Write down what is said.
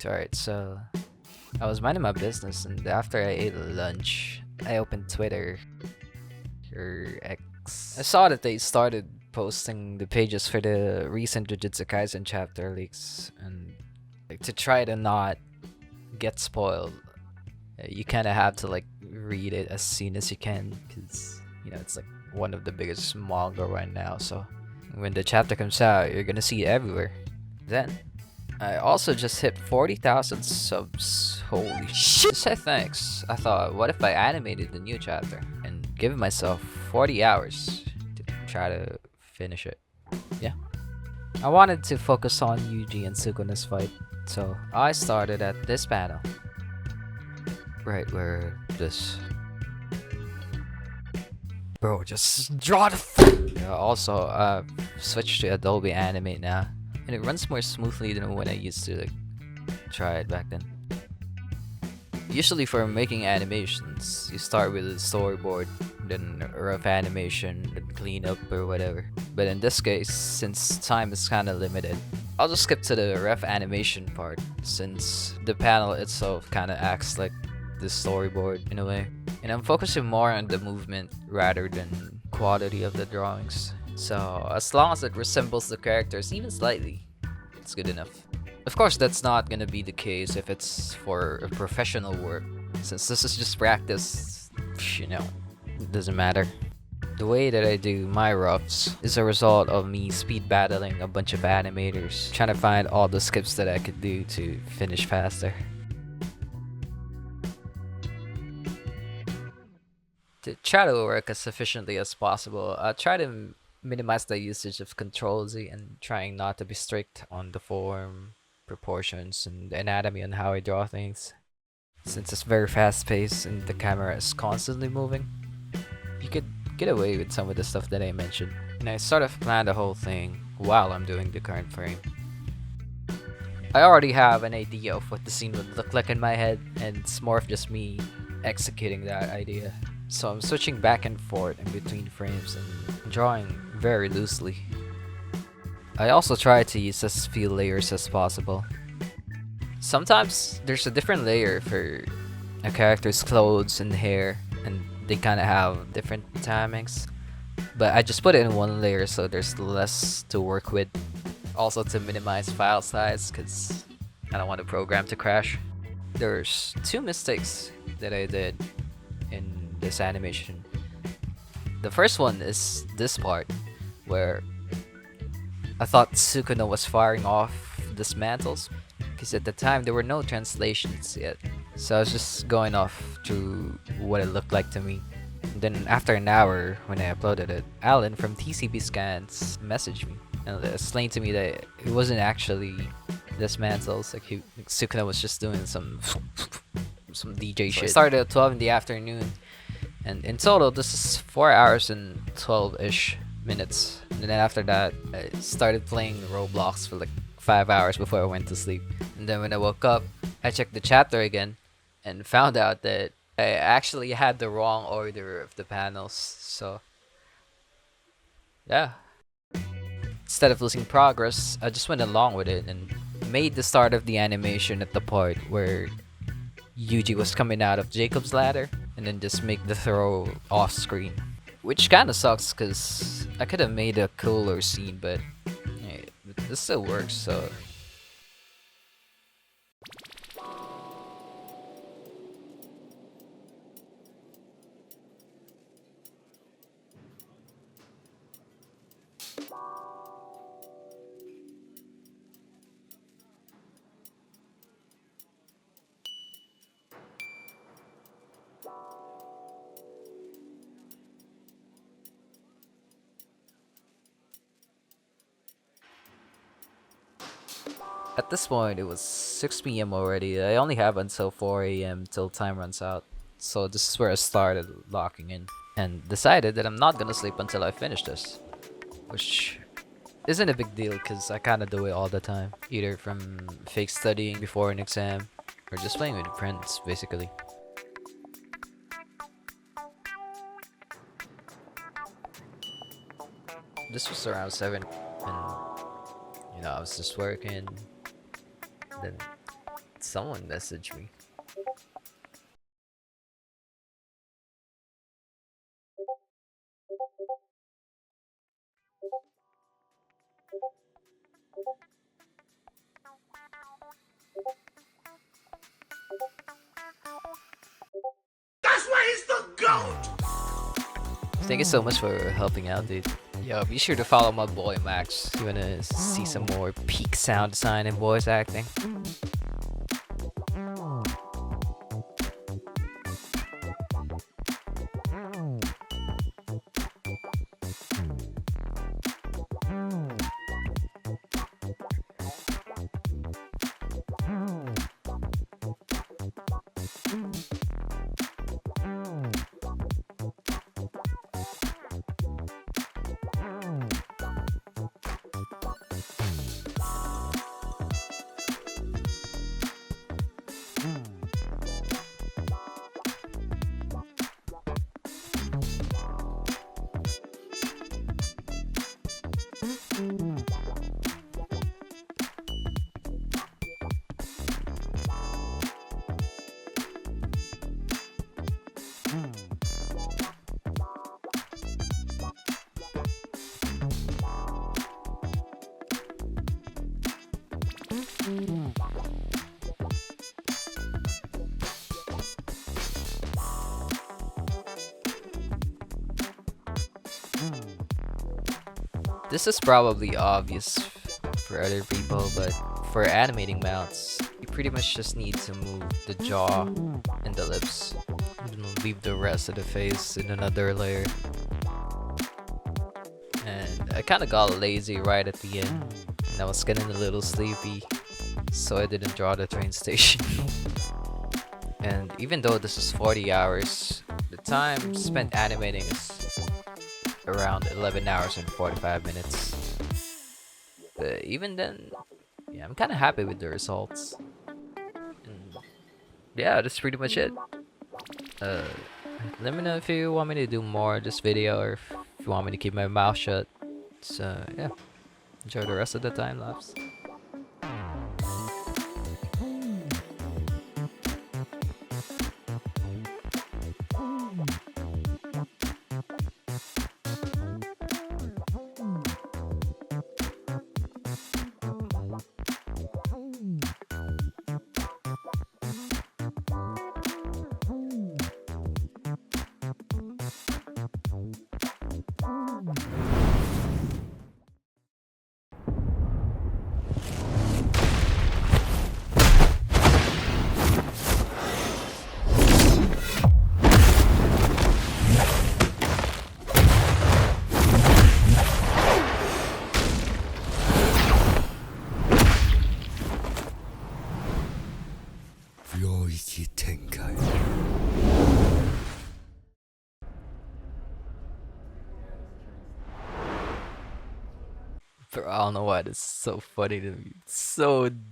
Alright, so I was minding my business, and after I ate lunch, I opened Twitter or X. I saw that they started posting the pages for the recent JJK Chapter leaks, and like, to try to not get spoiled, you kind of have to like read it as soon as you can, because it's like one of the biggest manga right now. So when the chapter comes out, you're gonna see it everywhere. Then I also just hit 40,000 subs. Holy shit. To say thanks, I thought, what if I animated the new chapter and give myself 40 hours to try to finish it? Yeah. I wanted to focus on Yuji and Sukuna's fight, so I started at this panel. Right where this. Bro, just draw the yeah, also, switched to Adobe Animate now, and it runs more smoothly than when I used to like try it back then. Usually for making animations, you start with a storyboard, then a rough animation, then cleanup or whatever. But in this case, since time is kinda limited, I'll just skip to the rough animation part, since the panel itself kinda acts like the storyboard in a way. And I'm focusing more on the movement rather than quality of the drawings. So as long as it resembles the characters even slightly, it's good enough. Of course, that's not gonna be the case if it's for a professional work. Since this is just practice, it doesn't matter. The way that I do my roughs is a result of me speed battling a bunch of animators, trying to find all the skips that I could do to finish faster. To try to work as efficiently as possible, I try to minimize the usage of Control Z and trying not to be strict on the form, proportions, and anatomy on how I draw things. Since it's very fast paced and the camera is constantly moving, you could get away with some of the stuff that I mentioned. And I sort of plan the whole thing while I'm doing the current frame. I already have an idea of what the scene would look like in my head, and it's more of just me executing that idea. So I'm switching back and forth in between frames and drawing very loosely. I also try to use as few layers as possible. Sometimes there's a different layer for a character's clothes and hair, and they kind of have different timings. But I just put it in one layer so there's less to work with. Also to minimize file size, because I don't want the program to crash. There's two mistakes that I did in this animation. The first one is this part, where I thought Sukuna was firing off dismantles, because at the time there were no translations yet. So I was just going off to what it looked like to me. And then after an hour, when I uploaded it, Alan from TCP Scans messaged me and explained to me that it wasn't actually dismantles. Like Sukuna was just doing some DJ shit. I started at 12 in the afternoon, and in total this is 4 hours and 12-ish minutes. And then after that, I started playing Roblox for like 5 hours before I went to sleep. And then when I woke up, I checked the chapter again and found out that I actually had the wrong order of the panels. So yeah, instead of losing progress, I just went along with it and made the start of the animation at the part where Yuji was coming out of Jacob's ladder, and then just make the throw off screen. Which kinda sucks, cause I could've made a cooler scene, but this still works, so. At this point, it was 6 p.m. already. I only have until 4 a.m. till time runs out. So this is where I started locking in, and decided that I'm not gonna sleep until I finish this. Which isn't a big deal, because I kinda do it all the time. Either from fake studying before an exam, or just playing with friends, basically. This was around 7, and I was just working. Then Someone messaged me. That's why he's the GOAT! Thank you so much for helping out, dude. Yo, be sure to follow my boy Max. You wanna see some more peak sound design and voice acting? This is probably obvious for other people, but for animating mounts, you pretty much just need to move the jaw and the lips, and then leave the rest of the face in another layer. And I kind of got lazy right at the end, and I was getting a little sleepy, so I didn't draw the train station. And even though this is 40 hours, the time spent animating is around 11 hours and 45 minutes. But even then, yeah, I'm kind of happy with the results. And yeah, that's pretty much it. Uh, Let me know if you want me to do more of this video or if you want me to keep my mouth shut. So yeah, enjoy the rest of the time lapse. Bro, I don't know why this is so funny to me. It's so dumb.